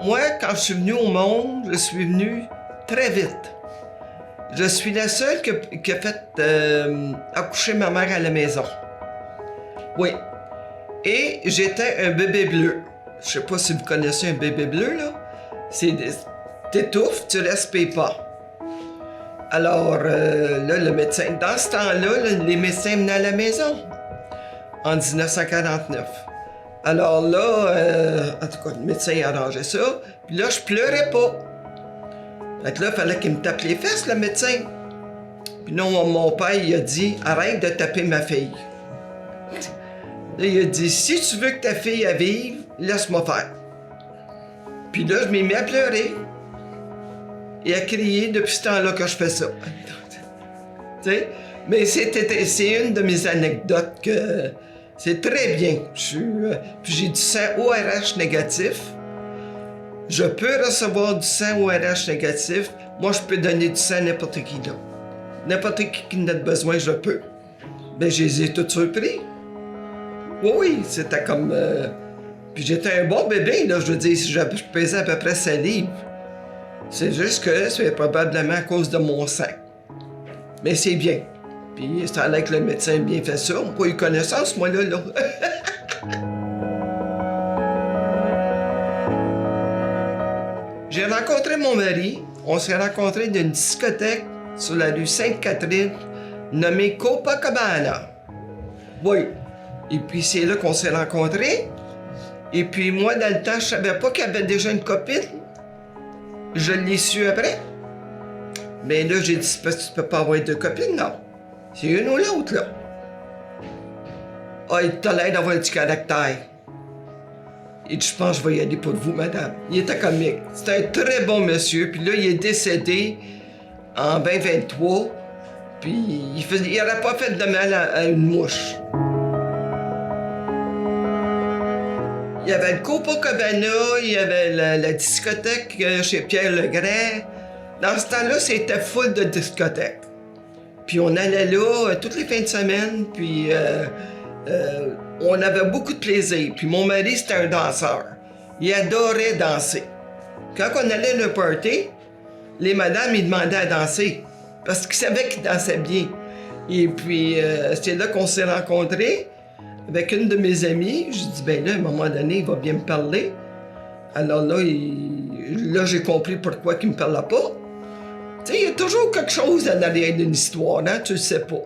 Moi, quand je suis venu au monde, je suis venu très vite. Je suis la seule qui a fait accoucher ma mère à la maison. Oui. Et j'étais un bébé bleu. Je sais pas si vous connaissez un bébé bleu, là. T'étouffes, tu respires pas. Alors, là, le médecin, dans ce temps-là, les médecins venaient à la maison, en 1949. Alors là, en tout cas, le médecin arrangeait ça, puis là, je pleurais pas. Fait que là, il fallait qu'il me tape les fesses, le médecin. Puis non, mon père, il a dit, arrête de taper ma fille. Là, il a dit, si tu veux que ta fille elle vive, laisse-moi faire. Puis là, je m'ai mis à pleurer et à crier depuis ce temps-là que je fais ça. Tu sais? Mais c'est une de mes anecdotes que c'est très bien. Puis j'ai du sang ORH négatif. Je peux recevoir du sang ORH négatif. Moi, je peux donner du sang à n'importe qui, là. N'importe qui en a besoin, je peux. Ben, je les ai tous surpris. Oui, c'était comme... Puis j'étais un bon bébé, là, je veux dire, je pesais à peu près 5 livres. C'est juste que c'est probablement à cause de mon sang. Mais c'est bien. Puis ça allait que le médecin a bien fait ça. On n'a pas eu connaissance, moi, là. J'ai rencontré mon mari. On s'est rencontrés dans une discothèque sur la rue Sainte-Catherine, nommée Copacabana. Oui. Et puis c'est là qu'on s'est rencontrés. Et puis moi, dans le temps, je savais pas qu'il y avait déjà une copine. Je l'ai su après. Mais là, j'ai dit, parce que tu peux pas avoir 2 copines, non. C'est une ou l'autre, là. Ah, t'as l'air d'avoir du caractère. Il dit, je pense que je vais y aller pour vous, madame. Il était comique. C'était un très bon monsieur. Puis là, il est décédé en 2023. Puis il n'aurait pas fait de mal à une mouche. Il y avait le Copacabana, il y avait la discothèque chez Pierre Legret. Dans ce temps-là, c'était full de discothèques. Puis on allait là toutes les fins de semaine, puis on avait beaucoup de plaisir. Puis mon mari, c'était un danseur. Il adorait danser. Quand on allait à un party, les madames, ils demandaient à danser, parce qu'ils savaient qu'ils dansaient bien. Et puis, c'est là qu'on s'est rencontrés. Avec une de mes amies, j'ai dit, ben là, à un moment donné, il va bien me parler. Alors là, j'ai compris pourquoi il me parlait pas. Tu sais, il y a toujours quelque chose à l'arrière d'une histoire, hein, tu le sais pas.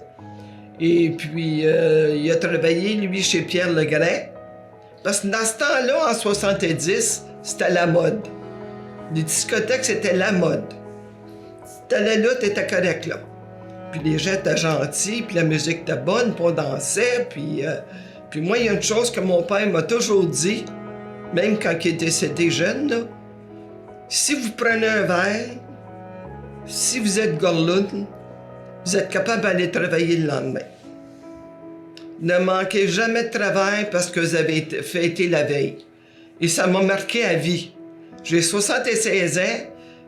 Et puis, il a travaillé, lui, chez Pierre Legret. Parce que dans ce temps-là, en 70, c'était la mode. Les discothèques, c'était la mode. T'allais là, t'étais correct, là. Puis les gens étaient gentils, puis la musique était bonne, puis on dansait, puis moi, il y a une chose que mon père m'a toujours dit, même quand il est décédé jeune, là, si vous prenez un verre, si vous êtes gorloune, vous êtes capable d'aller travailler le lendemain. Ne manquez jamais de travail parce que vous avez fêté la veille. Et ça m'a marqué à vie. J'ai 76 ans,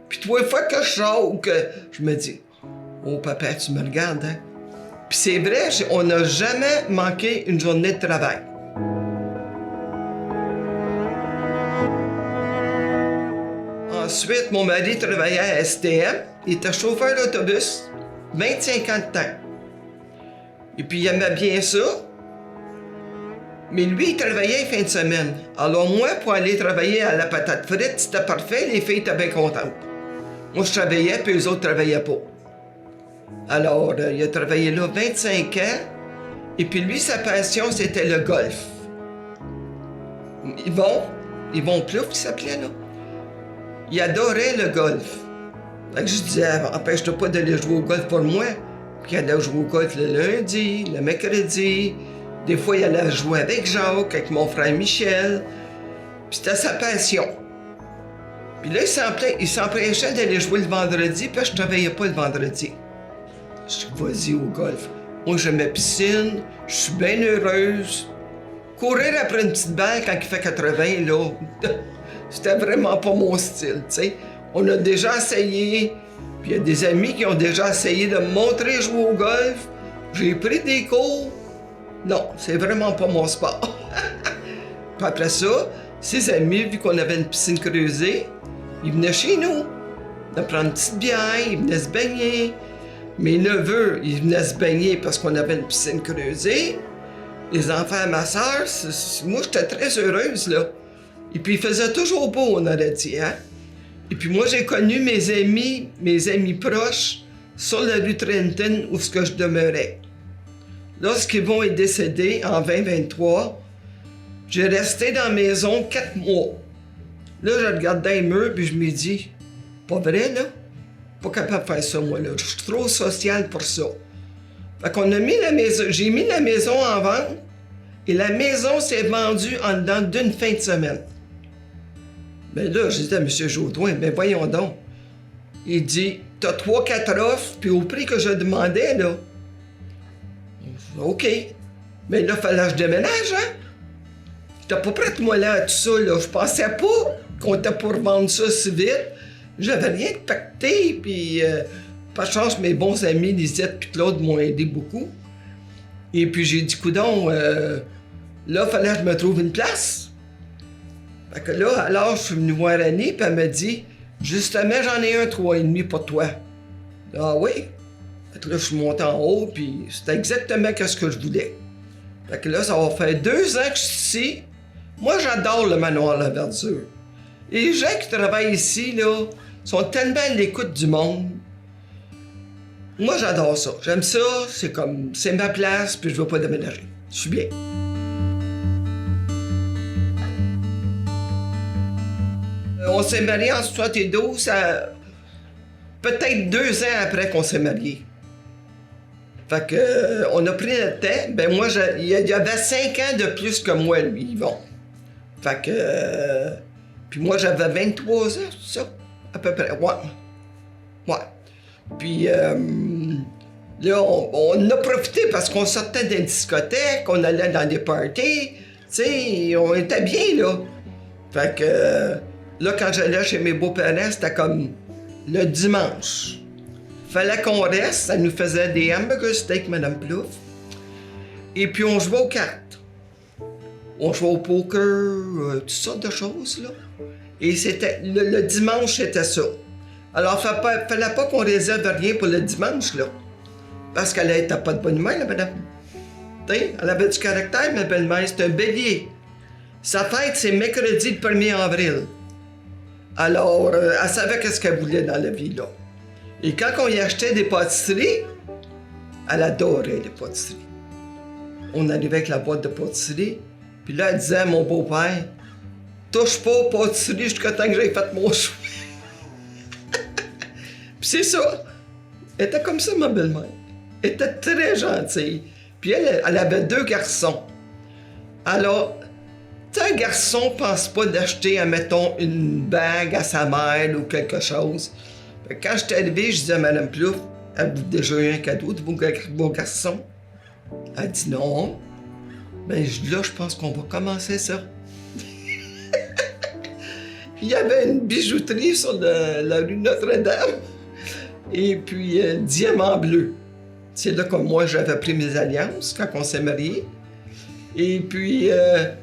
puis 3 fois que je sors ou que je me dis, oh papa, tu me regardes, hein? Puis c'est vrai, on n'a jamais manqué une journée de travail. Ensuite, mon mari travaillait à STM. Il était chauffeur d'autobus, 25 ans de temps. Et puis, il aimait bien ça. Mais lui, il travaillait les fins de semaine. Alors moi, pour aller travailler à la patate frite, c'était parfait, les filles étaient bien contentes. Moi, je travaillais, puis eux autres travaillaient pas. Alors, il a travaillé là 25 ans. Et puis lui, sa passion, c'était le golf. Yvon Plouffe, il s'appelait, là. Il adorait le golf. Fait que je disais, empêche-toi pas d'aller jouer au golf pour moi. Puis il allait jouer au golf le lundi, le mercredi. Des fois, il allait jouer avec Jacques, avec mon frère Michel. Puis c'était sa passion. Puis là, il s'empêchait d'aller jouer le vendredi, puis je travaillais pas le vendredi. Je dis, vas-y au golf. Moi, j'aime la piscine, je suis bien heureuse. Courir après une petite balle quand il fait 80, là, c'était vraiment pas mon style, tu sais. On a déjà essayé, puis il y a des amis qui ont déjà essayé de me montrer jouer au golf. J'ai pris des cours. Non, c'est vraiment pas mon sport. Puis après ça, ses amis, vu qu'on avait une piscine creusée, ils venaient chez nous. On prendre une petite bière, ils venaient se baigner. Mes neveux, ils venaient se baigner parce qu'on avait une piscine creusée. Les enfants à ma sœur, moi, j'étais très heureuse, là. Et puis, il faisait toujours beau, on aurait dit, hein? Et puis, moi, j'ai connu mes amis proches sur la rue Trenton, où je demeurais. Lorsqu'Yvon est décédé en 2023, j'ai resté dans la maison 4 mois. Là, je regardais les murs, puis je me dis, pas vrai, là? Pas capable de faire ça, moi, là. Je suis trop social pour ça. Fait qu'on a mis la maison, j'ai mis la maison en vente, et la maison s'est vendue en dedans d'une fin de semaine. Ben là, je disais à M. Jaudoin, ben voyons donc. Il dit, t'as 3-4 offres, puis au prix que je demandais, là. OK. Mais là, fallait que je déménage, hein? J'étais pas prête, moi, là, à tout ça, là. Je pensais pas qu'on était pour vendre ça si vite. J'avais rien de pacté, puis par chance, mes bons amis, Lisette puis Claude, m'ont aidé beaucoup. Et puis j'ai dit, coudonc, là, fallait que je me trouve une place. Fait que là, alors, je suis venu voir Annie, puis elle m'a dit, justement, j'en ai un 3,5 pour toi. Ah oui? Fait que là, je suis monté en haut, puis c'était exactement ce que je voulais. Fait que là, ça va faire 2 ans que je suis ici. Moi, j'adore le manoir La Verdure. Et les gens qui travaillent ici, là, sont tellement à l'écoute du monde. Moi, j'adore ça. J'aime ça. C'est comme, c'est ma place, puis je veux pas déménager. Je suis bien. On s'est mariés en 72, peut-être 2 ans après qu'on s'est mariés. Fait que, on a pris notre temps. Ben moi, il y avait 5 ans de plus que moi, lui, Yvon. Fait que, puis moi, j'avais 23 ans, c'est ça, à peu près, ouais. Puis là, on a profité parce qu'on sortait d'une discothèque, on allait dans des parties, tu sais, on était bien, là. Fait que, là, quand j'allais chez mes beaux-parents, c'était comme le dimanche. Fallait qu'on reste, ça nous faisait des hamburger steak, Madame Plouffe. Et puis on jouait aux cartes. On jouait au poker, toutes sortes de choses, là. Et c'était, le dimanche, c'était ça. Alors, fallait pas qu'on réserve rien pour le dimanche, là. Parce qu'elle était pas de bonne humeur, la madame. T'sais, elle avait du caractère, ma belle-mère, c'est un bélier. Sa fête, c'est mercredi le 1er avril. Alors, elle savait qu'est-ce qu'elle voulait dans la vie, là. Et quand on y achetait des pâtisseries, elle adorait les pâtisseries. On arrivait avec la boîte de pâtisserie, puis là, elle disait à mon beau-père, « Touche pas aux pâtisseries jusqu'à temps que j'aie fait mon choix. » Puis c'est ça. Elle était comme ça, ma belle-mère. Elle était très gentille. Puis elle avait 2 garçons. Alors, un garçon pense pas d'acheter, admettons, une bague à sa mère ou quelque chose. Quand je suis arrivé, je disais à Mme Plouffe, avez-vous déjà eu un cadeau de vos garçons? Elle dit non. Ben là, je pense qu'on va commencer ça. Il y avait une bijouterie sur la rue Notre-Dame. Et puis, diamant bleu. C'est là que moi, j'avais pris mes alliances quand on s'est mariés. Et puis, là,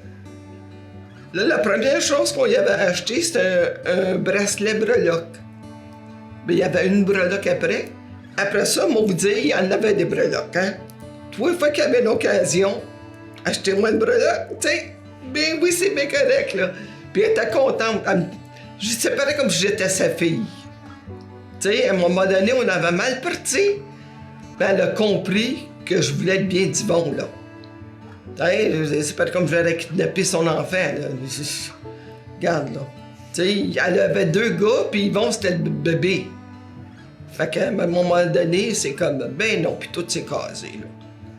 la première chose qu'on y avait acheté, c'était un bracelet breloque. Mais il y avait une breloque après. Après ça, moi, vous dire, il y en avait des breloques, hein? Tous les fois qu'il y avait l'occasion, achetez-moi une breloque, tu sais. Ben oui, c'est bien correct, là. Puis elle était contente. C'est pareil comme si j'étais sa fille. Tu sais, à un moment donné, on avait mal parti. Ben, elle a compris que je voulais être bien d'Yvon, là. C'est pas comme si j'avais kidnappé son enfant, là. Regarde, là. Tu sais, elle avait 2 gars, puis Yvon, c'était le bébé. Fait qu'à un moment donné, c'est comme, ben non, puis tout s'est casé, là.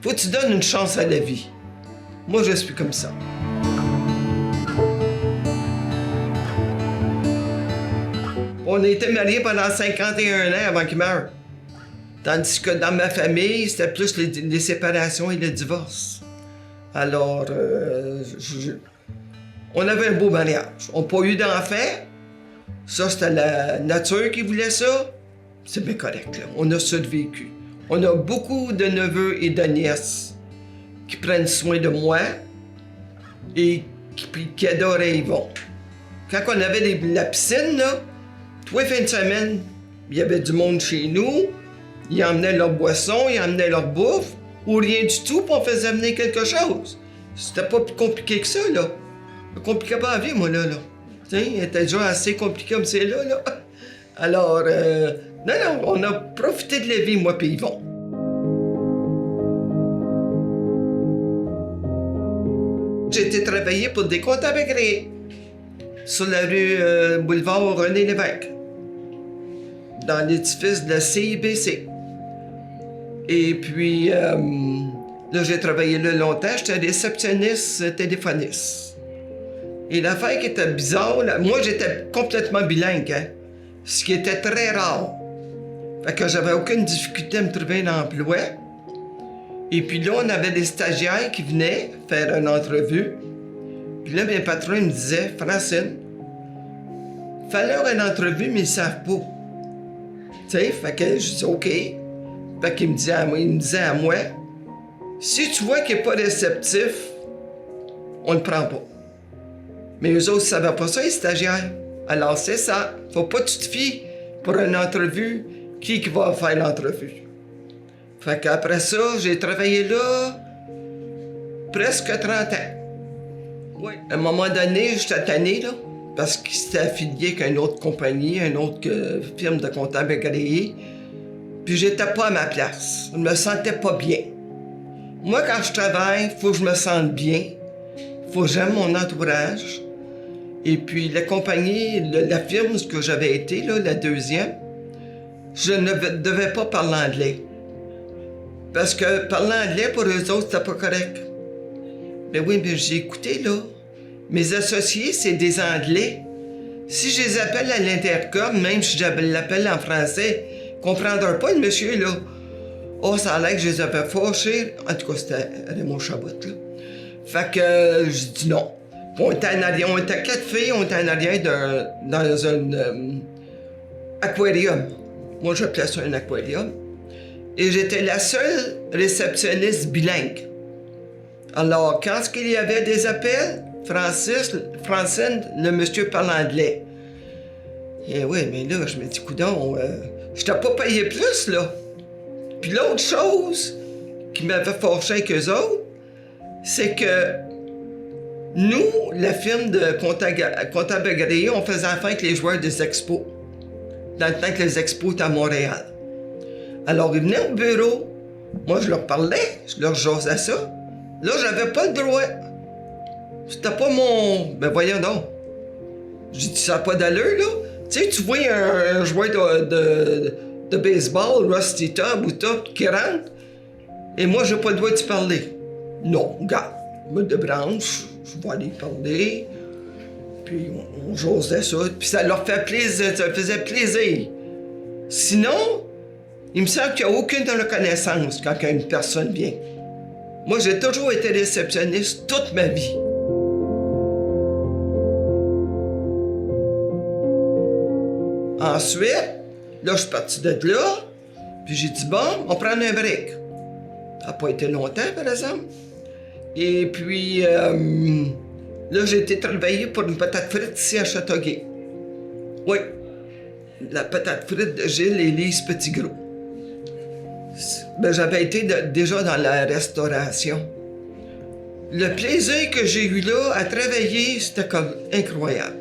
Faut que tu donnes une chance à la vie. Moi, je suis comme ça. On a été mariés pendant 51 ans avant qu'il meure. Tandis que dans ma famille, c'était plus les séparations et le divorce. Alors, on avait un beau mariage. On n'a pas eu d'enfants. Ça, c'était la nature qui voulait ça. C'est bien correct, là. On a survécu. On a beaucoup de neveux et de nièces qui prennent soin de moi et qui adorait Yvon. Quand on avait la piscine, là, tous les fins de semaine, il y avait du monde chez nous, ils emmenaient leur boisson, ils emmenaient leur bouffe, ou rien du tout, puis on faisait amener quelque chose. C'était pas plus compliqué que ça, là. Je ne compliquais pas la vie, moi, là. T'sais, elle était déjà assez compliquée comme c'est là. Alors, non, on a profité de la vie, moi et Yvon. J'ai été travailler pour des comptables agréés sur la rue boulevard René-Lévesque, dans l'édifice de la CIBC. Et puis, là, j'ai travaillé là longtemps, j'étais réceptionniste téléphoniste. Et l'affaire qui était bizarre, là, moi, j'étais complètement bilingue, hein, ce qui était très rare. Fait que j'avais aucune difficulté à me trouver un emploi. Et puis là, on avait des stagiaires qui venaient faire une entrevue. Puis là, mes patrons me disaient, Francine, fais-leur une entrevue, mais ils ne savent pas. Tu sais, fait que je dis OK. Fait qu'il me disait à moi, si tu vois qu'il n'est pas réceptif, on le prend pas. Mais eux autres ne savaient pas ça, les stagiaires. Alors c'est ça. Faut pas que tu te fies pour une entrevue, qui va faire l'entrevue. Fait qu'après ça, j'ai travaillé là presque 30 ans. Oui. À un moment donné, j'étais tanné, là, parce qu'il s'était affilié avec une autre compagnie, une autre firme de comptable agréé. Puis j'étais pas à ma place. Je me sentais pas bien. Moi, quand je travaille, il faut que je me sente bien. Il faut que j'aime mon entourage. Et puis la compagnie, la firme que j'avais été, là, la deuxième, je ne devais pas parler anglais. Parce que parler anglais, pour eux autres, c'était pas correct. Mais oui, mais j'ai écouté, là. Mes associés, c'est des Anglais. Si je les appelle à l'intercom, même si je l'appelle en français, ils ne comprendront pas le monsieur, là. Oh, ça a l'air que je les avais fâchés. En tout cas, c'était Raymond Chabot, là. Fait que je dis non. Puis on était 4 filles, on était en arrière dans un aquarium. Moi, j'appelais ça un aquarium. Et j'étais la seule réceptionniste bilingue. Alors, quand il y avait des appels, Francine, le monsieur parle anglais. Et oui, mais là, je me dis, coudonc, je t'ai pas payé plus, là. Puis l'autre chose qui m'avait fâché avec eux autres, c'est que nous, la firme de comptable agréé, on faisait affaire avec les joueurs des expos. Dans le temps que les expos étaient à Montréal. Alors, ils venaient au bureau. Moi, je leur parlais, je leur jasais ça. Là, j'avais pas le droit. C'était pas mon... Ben voyons donc. J'ai dit, ça n'a pas d'allure, là. Tu sais, tu vois un joueur de baseball, Rusty Tubb ou Tubb, qui rentre, et moi, j'ai pas le droit de te parler. Non, regarde, me débranche, je vais aller parler, puis on jasait ça, puis ça leur fait plaisir, ça leur faisait plaisir. Sinon, il me semble qu'il n'y a aucune reconnaissance quand une personne vient. Moi, j'ai toujours été réceptionniste toute ma vie. Ensuite, là, je suis parti de là, puis j'ai dit, bon, on prend un break. Ça n'a pas été longtemps, par exemple. Et puis, là, j'ai été travailler pour une patate frite ici à Châteauguay. Oui, la patate frite de Gilles et Lise Petit-Gros. Ben, j'avais été déjà dans la restauration. Le plaisir que j'ai eu là à travailler, c'était comme incroyable.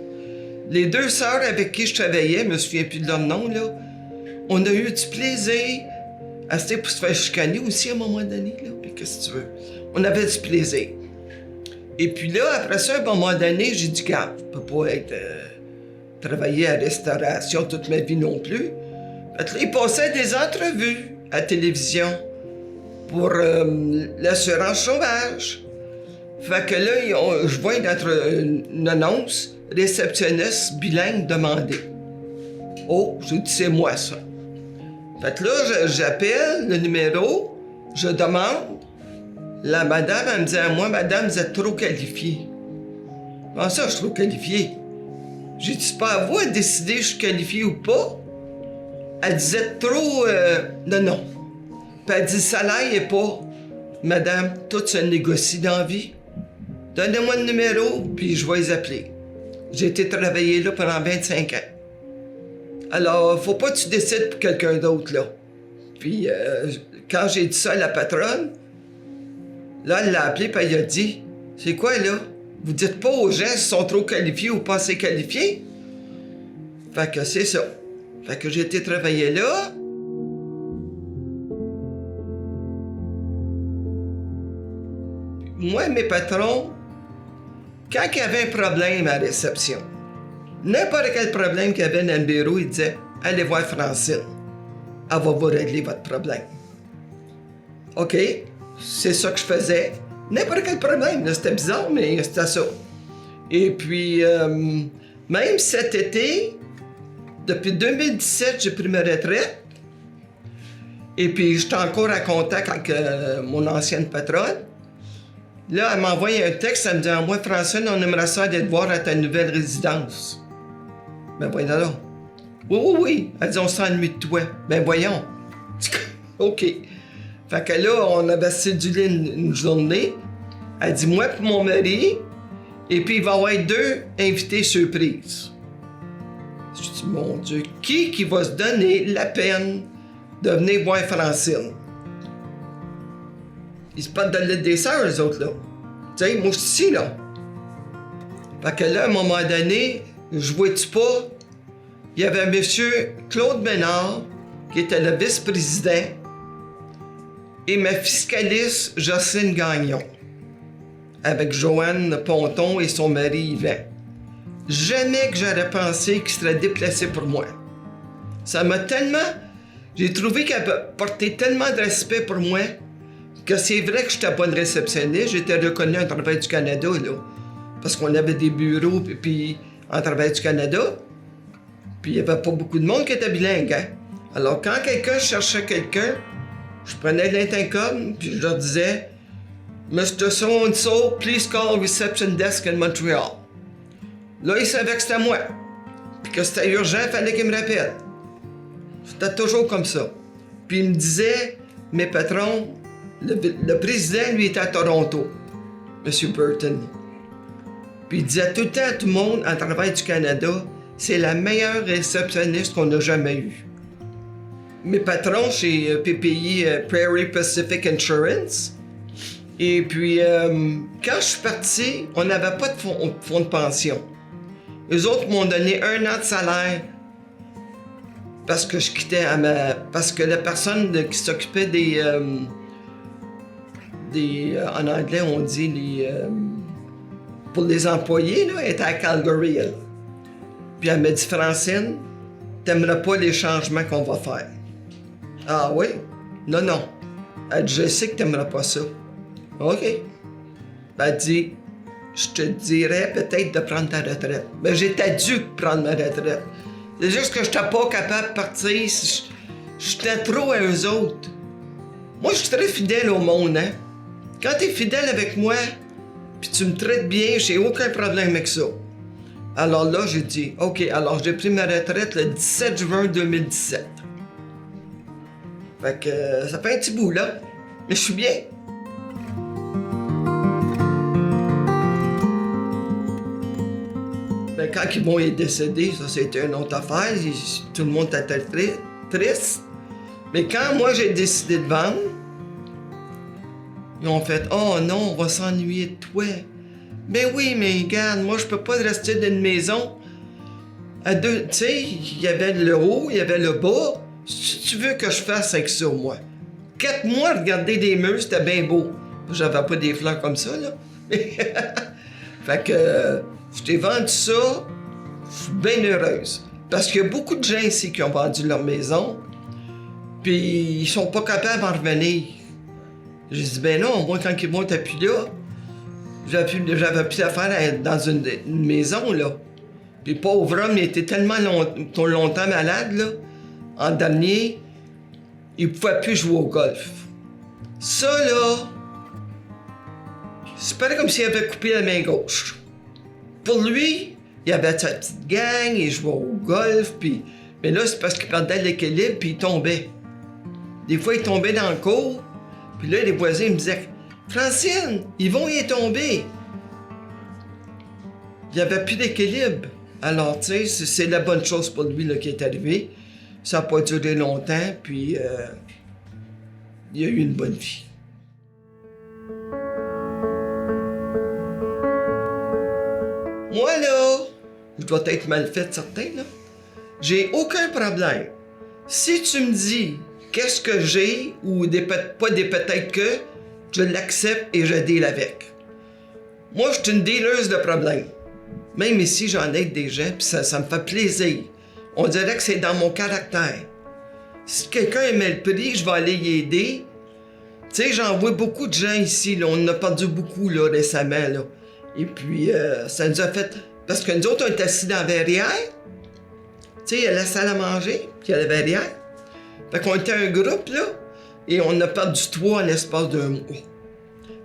Les 2 sœurs avec qui je travaillais, je me souviens plus de leur nom, là, on a eu du plaisir. Assez pour se faire chicaner aussi à un moment donné, là. Mais qu'est-ce que tu veux? On avait du plaisir. Et puis là, après ça, à un moment donné, j'ai dit, garde, je peux pas travailler à la restauration toute ma vie non plus. Fait que là, ils passaient des entrevues à la télévision pour l'assurance chômage. Fait que là, je vois une annonce, réceptionniste bilingue demandé. Oh, j'ai dit, c'est moi ça. Fait que là, j'appelle le numéro, je demande. La madame, elle me dit à moi, madame, vous êtes trop qualifiée. Comment ça, je suis trop qualifiée? J'ai dit, c'est pas à vous de décider si je suis qualifiée ou pas. Elle disait trop, non. Puis elle dit, le salaire est pas, madame, tout se négocie dans la vie. Donnez-moi le numéro, puis je vais les appeler. J'ai été travailler là pendant 25 ans. Alors, faut pas que tu décides pour quelqu'un d'autre, là. Puis, quand j'ai dit ça à la patronne, là, elle l'a appelé, puis elle a dit, « C'est quoi, là? Vous dites pas aux gens s'ils sont trop qualifiés ou pas assez qualifiés? » Fait que c'est ça. Fait que j'ai été travailler là. Moi, mes patrons, quand il y avait un problème à la réception, n'importe quel problème qu'il y avait dans le bureau, ils disaient « Allez voir Francine. Elle va vous régler votre problème. » OK, c'est ça que je faisais. N'importe quel problème, là, c'était bizarre, mais c'était ça. Et puis, même cet été, depuis 2017, j'ai pris ma retraite. Et puis, j'étais encore en contact avec mon ancienne patronne. Là, elle m'a envoyé un texte, elle me dit « Moi, Francine, on aimerait ça aller te voir à ta nouvelle résidence. » Ben voyons là. Oui. Elle dit « On s'ennuie de toi. » Ben voyons. OK. Fait que là, on avait cédulé une journée. Elle dit « Moi et mon mari, et puis il va y avoir 2 invités surprises. » Je dis « Mon Dieu, qui va se donner la peine de venir voir Francine? » Ils se parlent de l'île des Sœurs, eux autres, là. Tu sais, moi, je suis ici, là. Fait que là, à un moment donné, je vois-tu pas, il y avait M. Claude Ménard, qui était le vice-président, et ma fiscaliste, Jocelyne Gagnon, avec Joanne Ponton et son mari Yvan. Jamais que j'aurais pensé qu'ils seraient déplacés pour moi. Ça m'a tellement... J'ai trouvé qu'elle portait tellement de respect pour moi que c'est vrai que je n'étais pas une réceptionniste, j'étais reconnu en travers du Canada, là. Parce qu'on avait des bureaux, puis en travers du Canada, puis il n'y avait pas beaucoup de monde qui était bilingue, hein. Alors, quand quelqu'un cherchait quelqu'un, je prenais l'intercom, puis je leur disais « Mr. So-and-so, please call reception desk in Montreal. » Là, ils savaient que c'était moi, puis que c'était urgent, il fallait qu'ils me rappellent. C'était toujours comme ça. Puis ils me disaient, mes patrons, le président, lui, était à Toronto, M. Burton. Puis il disait tout le temps à tout le monde, en travers du Canada, c'est la meilleure réceptionniste qu'on a jamais eue. Mes patrons chez PPI, Prairie Pacific Insurance. Et puis, quand je suis parti, on n'avait pas de fonds de pension. Eux autres m'ont donné 1 an de salaire parce que je quittais parce que la personne qui s'occupait des en anglais, on dit pour les employés, là, elle était à Calgary, elle. Puis elle m'a dit, Francine, t'aimerais pas les changements qu'on va faire. Ah oui? Non. Elle dit, je sais que t'aimerais pas ça. OK. Ben, elle dit, je te dirais peut-être de prendre ta retraite. Ben, j'étais dû prendre ma retraite. C'est juste que j'étais pas capable de partir. J'étais trop à eux autres. Moi, je suis très fidèle au monde, hein. Quand t'es fidèle avec moi, puis tu me traites bien, j'ai aucun problème avec ça. Alors là, j'ai dit, OK, alors j'ai pris ma retraite le 17 juin 2017. Fait que ça fait un petit bout, là. Mais je suis bien. Ben, quand Yvon est décédé, ça, c'était une autre affaire. Tout le monde était triste. Mais quand moi, j'ai décidé de vendre, ils ont fait « Oh non, on va s'ennuyer de toi. » Ben oui, mais regarde, moi, je peux pas rester dans une maison à deux. Tu sais, il y avait le haut, il y avait le bas. Si tu veux que je fasse avec ça, moi. 4 mois à regarder des murs, c'était bien beau. J'avais pas des fleurs comme ça, là. Fait que je t'ai vendu ça, je suis bien heureuse. Parce qu'il y a beaucoup de gens ici qui ont vendu leur maison, puis ils sont pas capables d'en revenir. J'ai dit, ben non, moi, quand ils vont être plus là, j'avais plus d'affaires dans une maison, là. Puis pauvre homme, il était tellement longtemps malade, là. En dernier, il pouvait plus jouer au golf. Ça, là, c'est pareil comme s'il avait coupé la main gauche. Pour lui, il avait sa petite gang, il jouait au golf, puis... Mais là, c'est parce qu'il perdait l'équilibre, puis il tombait. Des fois, il tombait dans le cours, puis là, les voisins me disaient « Francine, Yvon, il est tombé. » il n'y avait plus d'équilibre. Alors, tu sais, c'est la bonne chose pour lui là, qui est arrivée. Ça n'a pas duré longtemps, puis il a eu une bonne vie. Moi, là, je dois être mal fait, certain, là. J'ai aucun problème. Si tu me dis qu'est-ce que j'ai, ou pas des peut-être que, je l'accepte et je deal avec. Moi, je suis une dealeuse de problèmes. Même ici, j'en aide des gens, puis ça me fait plaisir. On dirait que c'est dans mon caractère. Si quelqu'un aimait le prix, je vais aller y aider. Tu sais, j'en vois beaucoup de gens ici, là. On en a perdu beaucoup, là, récemment, là. Et puis, ça nous a fait... Parce que nous autres, on est assis dans la verrière. Tu sais, il y a la salle à manger, puis il y a la verrière. Fait qu'on était un groupe, là, et on a perdu 3 en l'espace d'un mois.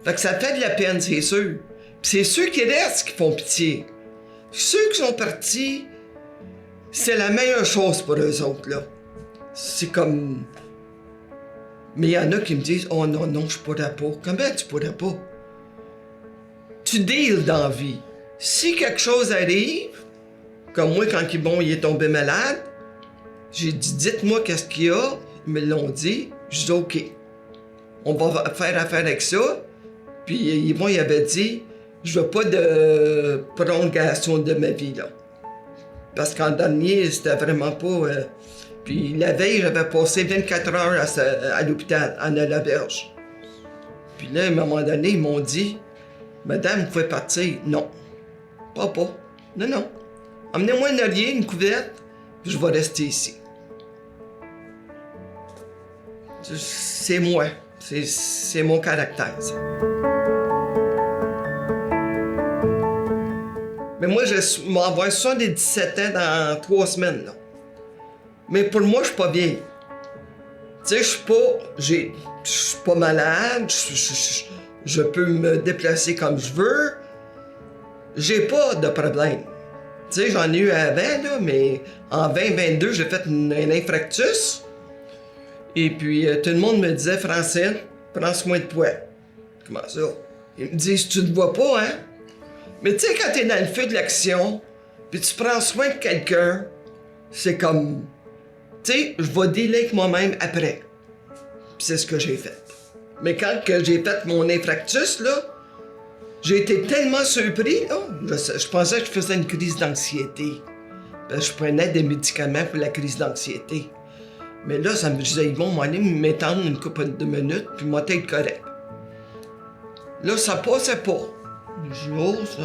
Fait que ça fait de la peine, c'est sûr. Puis c'est ceux qui restent qui font pitié. Ceux qui sont partis, c'est la meilleure chose pour eux autres, là. C'est comme... Mais il y en a qui me disent « Oh non, non, je pourrais pas. » Comment tu pourrais pas? Tu deals dans la vie. Si quelque chose arrive, comme moi, quand il est tombé malade, j'ai dit « Dites-moi qu'est-ce qu'il y a. » Ils me l'ont dit. Je dis « OK. On va faire affaire avec ça. » Puis il avait dit « Je veux pas de prolongation de ma vie, là. » Parce qu'en dernier, c'était vraiment pas... Puis la veille, j'avais passé 24 heures à l'hôpital, en Alaberge. Puis là, à un moment donné, ils m'ont dit « Madame, vous pouvez partir. » Non. Pas. Non, non. Emmenez-moi un oreiller, une couverte, puis je vais rester ici. C'est moi. C'est mon caractère, ça. Mais moi, je vais avoir 77 ans dans 3 semaines, là. Mais pour moi, je suis pas vieille. Tu sais, je suis pas malade, je peux me déplacer comme je veux. J'ai pas de problème. Tu sais, j'en ai eu avant, là, mais en 2022, j'ai fait un infarctus. Et puis, tout le monde me disait « Francine, prends soin de toi. » Comment ça? Ils me disent « Tu te vois pas, hein? » Mais tu sais, quand t'es dans le feu de l'action, puis tu prends soin de quelqu'un, c'est comme... Tu sais, je vais dealer avec moi-même après. Puis c'est ce que j'ai fait. Mais quand j'ai fait mon infarctus, là, j'ai été tellement surpris, là, je pensais que je faisais une crise d'anxiété. Je prenais des médicaments pour la crise d'anxiété. Mais là, ça me disait, ils vont m'aller m'étendre une couple de minutes, puis moi, être correct. Là, ça passait pas. Je dis, oh, ça...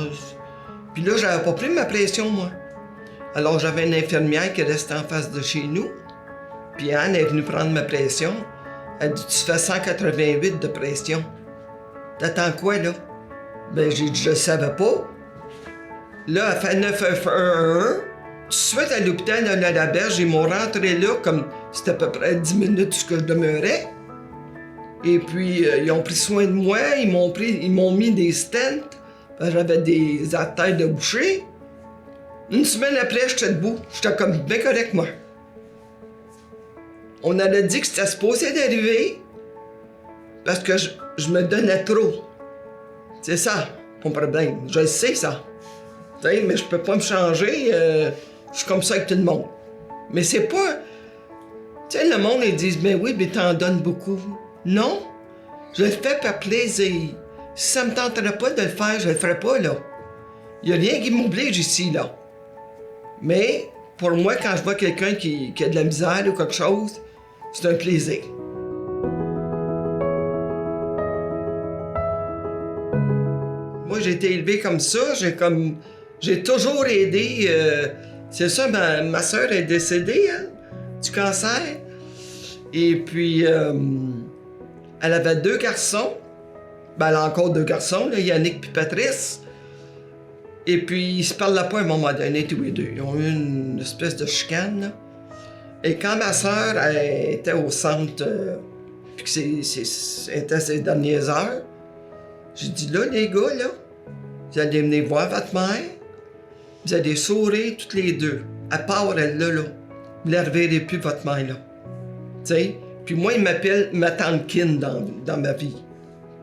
Puis là, j'avais pas pris ma pression, moi. Alors, j'avais une infirmière qui restait en face de chez nous. Puis Anne est venue prendre ma pression. Elle dit, tu fais 188 de pression. T'attends quoi, là? Ben, j'ai dit, je le savais pas. Là, elle fait 911. Tout de suite, à l'hôpital de Alaberge, ils m'ont rentré là, comme c'était à peu près 10 minutes ce que je demeurais. Et puis, ils ont pris soin de moi, ils m'ont mis des stents. J'avais des artères de boucher. Une semaine après, j'étais debout. J'étais comme bien correct, moi. On avait dit que c'était supposé d'arriver parce que je me donnais trop. C'est ça, mon problème. Je le sais, ça. T'sais, mais je peux pas me changer. Je suis comme ça avec tout le monde. Mais c'est pas... Tu sais, le monde, ils disent, mais oui, mais t'en donnes beaucoup. Non, je le fais par plaisir. Si ça me tenterait pas de le faire, je le ferais pas, là. Il y a rien qui m'oblige ici, là. Mais, pour moi, quand je vois quelqu'un qui a de la misère ou quelque chose, c'est un plaisir. Moi, j'ai été élevé comme ça. J'ai toujours aidé. C'est ça, ma soeur est décédée, hein, du cancer. Et puis, elle avait 2 garçons. Ben, elle a encore 2 garçons, là, Yannick et Patrice. Et puis, ils se parlaient pas à un moment donné, tous les deux. Ils ont eu une espèce de chicane, là. Et quand ma soeur était au centre, puis que c'était ses dernières heures, j'ai dit, là, les gars, là, vous allez venir voir votre mère, vous allez sourire toutes les deux. À part elle, là. Vous ne la reverrez plus, votre mère, là. Tu sais? Puis moi, il m'appelle ma tante Kin dans ma vie.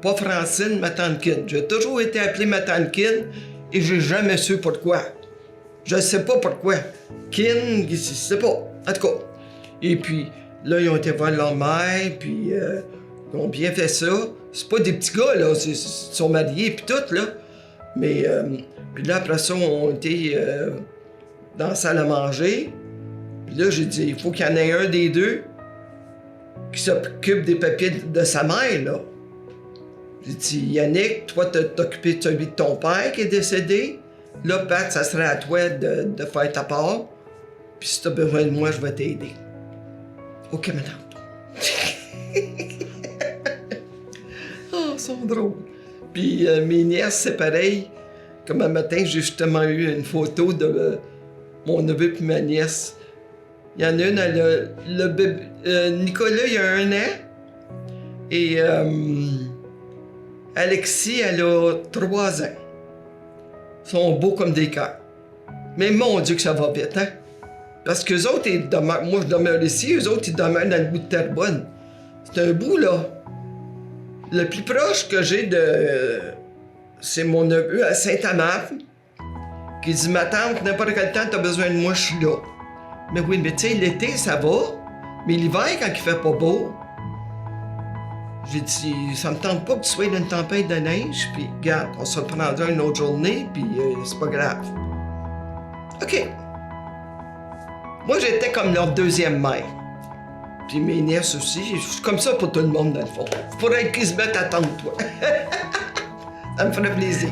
Pas Francine, ma tante Kin. J'ai toujours été appelée ma tante Kin. Et j'ai jamais su pourquoi. Je sais pas pourquoi. Kin, je sais pas. En tout cas. Et puis, là, ils ont été voir leur mère, puis ils ont bien fait ça. C'est pas des petits gars, là. Ils sont mariés, puis tout, là. Mais, puis là, après ça, on était dans la salle à manger. Puis là, j'ai dit, il faut qu'il y en ait un des deux qui s'occupe des papiers de sa mère, là. J'ai dit, Yannick, toi, t'as occupé de celui de ton père qui est décédé. Là, Pat, ça serait à toi de faire ta part. Puis si t'as besoin de moi, je vais t'aider. OK, madame. Oh, ils sont drôles. Puis mes nièces, c'est pareil. Comme un matin, j'ai justement eu une photo de mon neveu et ma nièce. Il y en a une, elle a le bébé. Nicolas, il a 1 an. Et Alexis, elle a 3 ans. Ils sont beaux comme des cœurs. Mais mon Dieu que ça va vite, hein? Parce qu'eux autres, ils demeurent, moi je demeure ici, eux autres, ils demeurent dans le bout de Terrebonne. C'est un bout, là. Le plus proche que j'ai c'est mon neveu à Saint-Amand, qui dit, ma tante, n'importe quel temps, t'as besoin de moi, je suis là. Mais oui, mais tu sais, l'été, ça va. Mais l'hiver, quand il fait pas beau, j'ai dit, ça me tente pas que tu sois dans une tempête de neige, puis regarde, on se reprendra une autre journée, puis c'est pas grave. OK. Moi, j'étais comme leur deuxième mère. Puis mes nièces aussi, je suis comme ça pour tout le monde, dans le fond. Faudrait qu'ils se mettent à attendre, toi. Ça me ferait plaisir.